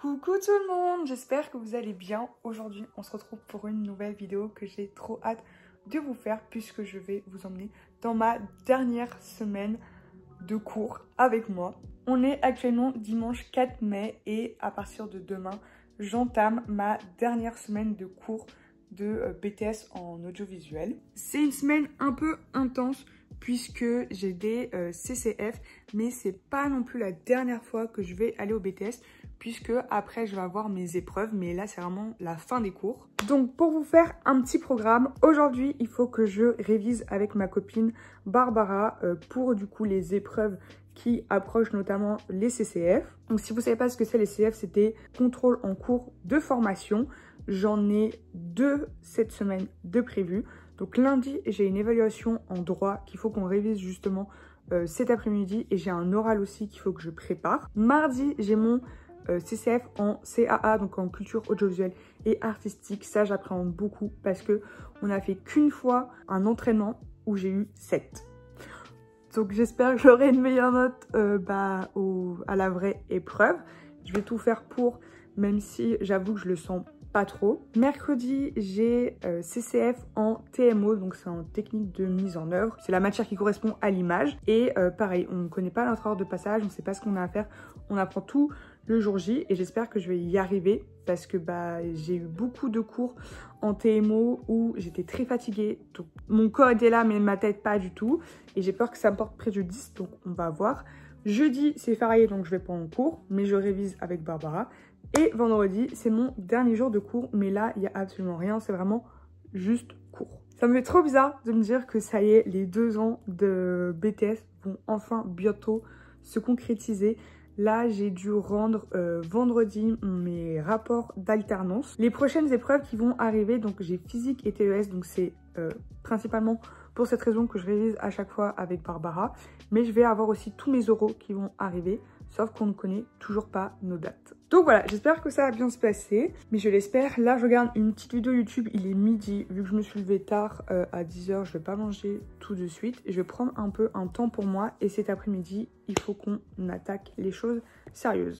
Coucou tout le monde, j'espère que vous allez bien. Aujourd'hui, on se retrouve pour une nouvelle vidéo que j'ai trop hâte de vous faire puisque je vais vous emmener dans ma dernière semaine de cours avec moi. On est actuellement dimanche 4 mai et à partir de demain, j'entame ma dernière semaine de cours de BTS en audiovisuel. C'est une semaine un peu intense puisque j'ai des CCF, mais c'est pas non plus la dernière fois que je vais aller au BTS puisque après je vais avoir mes épreuves, mais là c'est vraiment la fin des cours. Donc pour vous faire un petit programme, aujourd'hui il faut que je révise avec ma copine Barbara pour du coup les épreuves qui approchent, notamment les CCF. Donc si vous ne savez pas ce que c'est les CCF, c'est des contrôles en cours de formation. J'en ai 2 cette semaine de prévues. Donc lundi, j'ai une évaluation en droit qu'il faut qu'on révise justement cet après-midi. Et j'ai un oral aussi qu'il faut que je prépare. Mardi, j'ai mon CCF en CAA, donc en culture audiovisuelle et artistique. Ça, j'appréhende beaucoup parce que on a fait qu'une fois un entraînement où j'ai eu 7. Donc j'espère que j'aurai une meilleure note à la vraie épreuve. Je vais tout faire pour, même si j'avoue que je le sens pas trop. Mercredi, j'ai CCF en TMO, donc c'est en technique de mise en œuvre. C'est la matière qui correspond à l'image. Et pareil, on ne connaît pas notre heure de passage, on ne sait pas ce qu'on a à faire. On apprend tout le jour J et j'espère que je vais y arriver parce que j'ai eu beaucoup de cours en TMO où j'étais très fatiguée. Donc mon code est là mais ma tête pas du tout et j'ai peur que ça me porte préjudice, donc on va voir. Jeudi, c'est férié donc je vais pas en cours, mais je révise avec Barbara. Et vendredi, c'est mon dernier jour de cours, mais là, il n'y a absolument rien, c'est vraiment juste cours. Ça me fait trop bizarre de me dire que ça y est, les 2 ans de BTS vont enfin bientôt se concrétiser. Là, j'ai dû rendre vendredi mes rapports d'alternance. Les prochaines épreuves qui vont arriver, donc j'ai physique et TES, donc c'est principalement pour cette raison que je révise à chaque fois avec Barbara. Mais je vais avoir aussi tous mes oraux qui vont arriver, sauf qu'on ne connaît toujours pas nos dates. Donc voilà, j'espère que ça va bien se passer, mais je l'espère. Là, je regarde une petite vidéo YouTube, il est midi, vu que je me suis levée tard à 10 h, je vais pas manger tout de suite. Je vais prendre un peu un temps pour moi et cet après-midi, il faut qu'on attaque les choses sérieuses.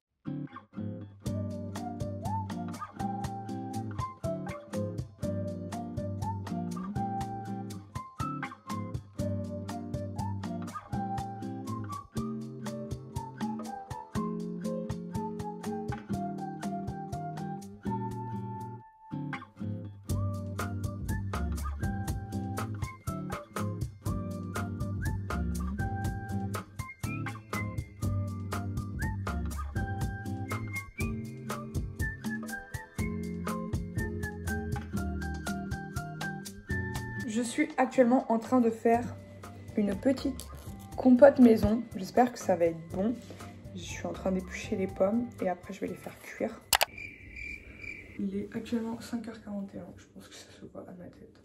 Je suis actuellement en train de faire une petite compote maison. J'espère que ça va être bon. Je suis en train d'éplucher les pommes et après je vais les faire cuire. Il est actuellement 5h41. Je pense que ça se voit à ma tête.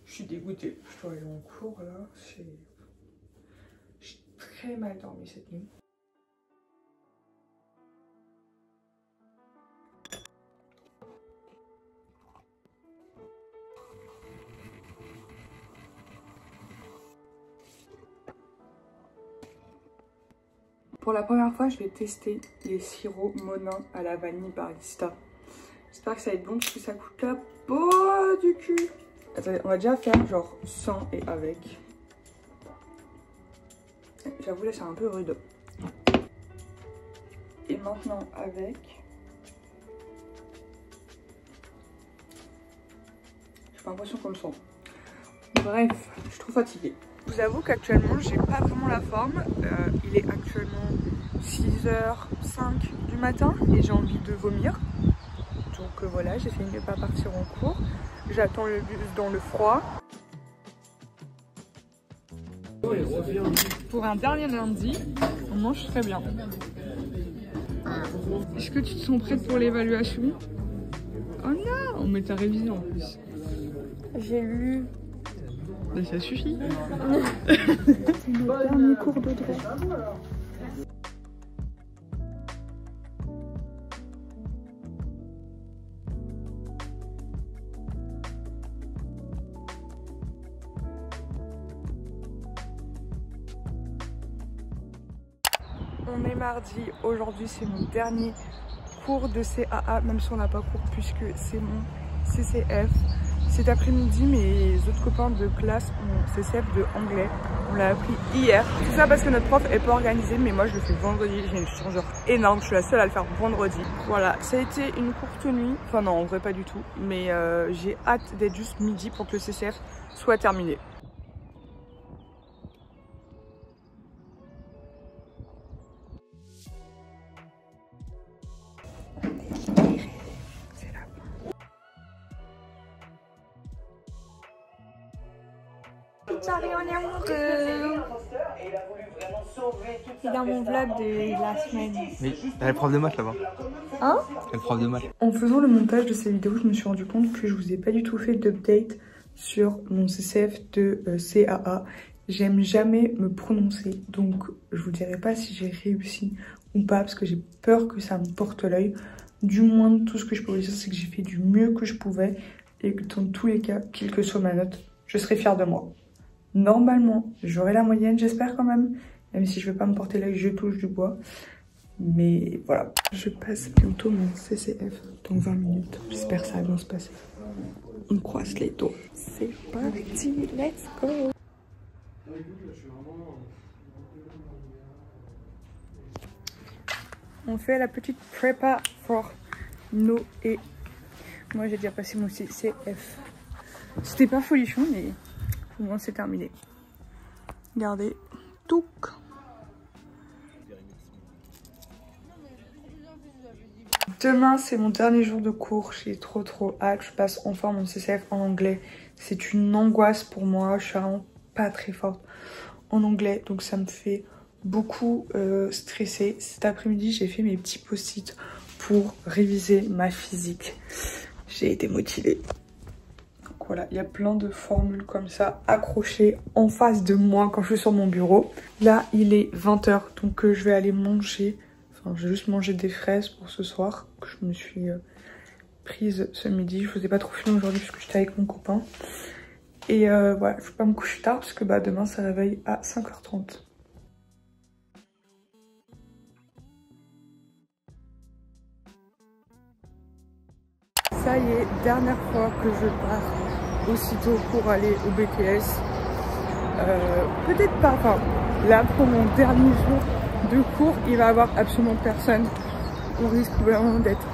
Je suis dégoûtée. Je dois aller en cours là. J'ai très mal dormi cette nuit. Pour la première fois, je vais tester les sirops Monin à la vanille barista. J'espère que ça va être bon parce que ça coûte la peau du cul. Attendez, on va déjà faire genre sans et avec. J'avoue là c'est un peu rude. Et maintenant avec. J'ai pas l'impression qu'on le sent. Bref, je suis trop fatiguée. Je vous avoue qu'actuellement, j'ai pas vraiment la forme. Il est actuellement 6h05 du matin et j'ai envie de vomir. Donc voilà, j'ai fini de ne pas partir en cours. J'attends le bus dans le froid. Pour un dernier lundi, on mange très bien. Est-ce que tu te sens prête pour l'évaluation? Oh non, mais t'as révisé en plus. J'ai lu. Ben ça suffit. C'est le dernier cours de droit. On est mardi, aujourd'hui c'est mon dernier cours de CAA, même si on n'a pas cours puisque c'est mon CCF. Cet après-midi, mes autres copains de classe ont CCF de anglais. On l'a appris hier. Tout ça parce que notre prof est pas organisée, mais moi je le fais vendredi. J'ai une chargeur énorme, je suis la seule à le faire vendredi. Voilà, ça a été une courte nuit. Enfin non, en vrai pas du tout. Mais j'ai hâte d'être juste midi pour que le CCF soit terminé. Charlie, on est amoureux. C'est dans mon vlog de la semaine. Oui, t'as le prof de maths là-bas. Hein? Le prof de maths. En faisant le montage de ces vidéos, je me suis rendu compte que je vous ai pas du tout fait d'update sur mon CCF de CAA. J'aime jamais me prononcer, donc je vous dirai pas si j'ai réussi ou pas parce que j'ai peur que ça me porte l'œil. Du moins, tout ce que je peux vous dire, c'est que j'ai fait du mieux que je pouvais et que dans tous les cas, quelle que soit ma note, je serai fière de moi. Normalement, j'aurai la moyenne, j'espère quand même. Même si je ne vais pas me porter l'œil, je touche du bois. Mais voilà. Je passe bientôt mon CCF dans 20 minutes. J'espère que ça va bien se passer. On croise les doigts. C'est parti, let's go. On fait la petite prépa pour Noé. Moi j'ai déjà passé mon CCF. C'était pas folichon, mais au moins c'est terminé. Regardez, touc. Demain c'est mon dernier jour de cours, j'ai trop hâte. Je passe enfin mon CCF en anglais. C'est une angoisse pour moi, je suis vraiment pas très forte en anglais, donc ça me fait beaucoup stresser. Cet après-midi j'ai fait mes petits post-it pour réviser ma physique. J'ai été motivée. Donc voilà, il y a plein de formules comme ça accrochées en face de moi quand je suis sur mon bureau. Là il est 20 h, donc je vais aller manger. Enfin, j'ai juste mangé des fraises pour ce soir que je me suis prise ce midi. Je vous ai pas trop filmé aujourd'hui parce que j'étais avec mon copain. Et voilà, je vais pas me coucher tard parce que demain ça réveille à 5 h 30. Ça y est, dernière fois que je pars aussitôt pour aller au BTS. Peut-être pas, enfin là pour mon dernier jour de cours, il va y avoir absolument personne. On risque vraiment d'être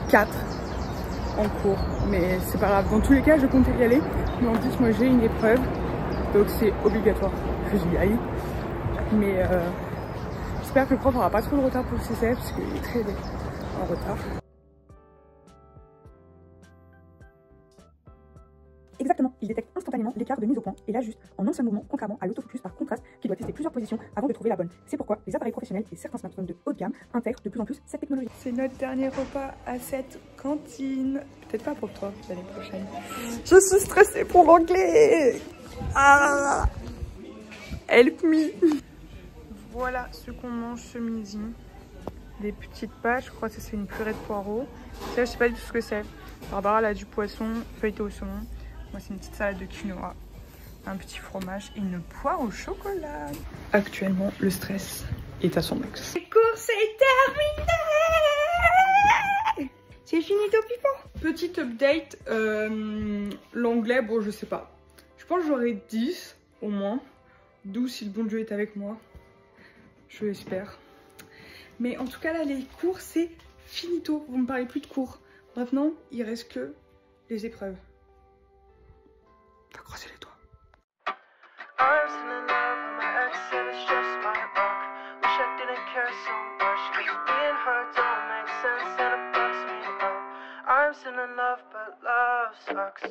4 en cours, mais c'est pas grave. Dans tous les cas, je comptais y aller, mais en plus moi j'ai une épreuve, donc c'est obligatoire que j'y aille. Mais j'espère que le prof aura pas trop de retard pour le CCF parce qu'il est très en retard. Exactement, il détecte instantanément l'écart de mise au point et l'ajuste en un seul mouvement, contrairement à l'autofocus par contraste qui doit tester plusieurs positions avant de trouver la bonne. C'est pourquoi les appareils professionnels et certains smartphones de haut de gamme intègrent de plus en plus cette technologie. C'est notre dernier repas à cette cantine. Peut-être pas pour toi l'année prochaine. Je suis stressée pour l'anglais. Ah, help me. Voilà ce qu'on mange ce midi. Des petites pâtes, je crois que c'est une purée de poireaux. Ça, je sais pas du tout ce que c'est. Barbara elle a du poisson feuilleté au saumon. Moi c'est une petite salade de quinoa, un petit fromage et une poire au chocolat. Actuellement le stress est à son max. Le cours c'est terminé. C'est fini Topifant. Petite update, l'anglais, bon je sais pas. Je pense que j'aurai 10 au moins. 12 si le bon Dieu est avec moi. Je l'espère. Mais en tout cas là les cours c'est finito. Vous me parlez plus de cours. Maintenant il reste que les épreuves. T'as croisé les doigts. I'm still in love, but love sucks.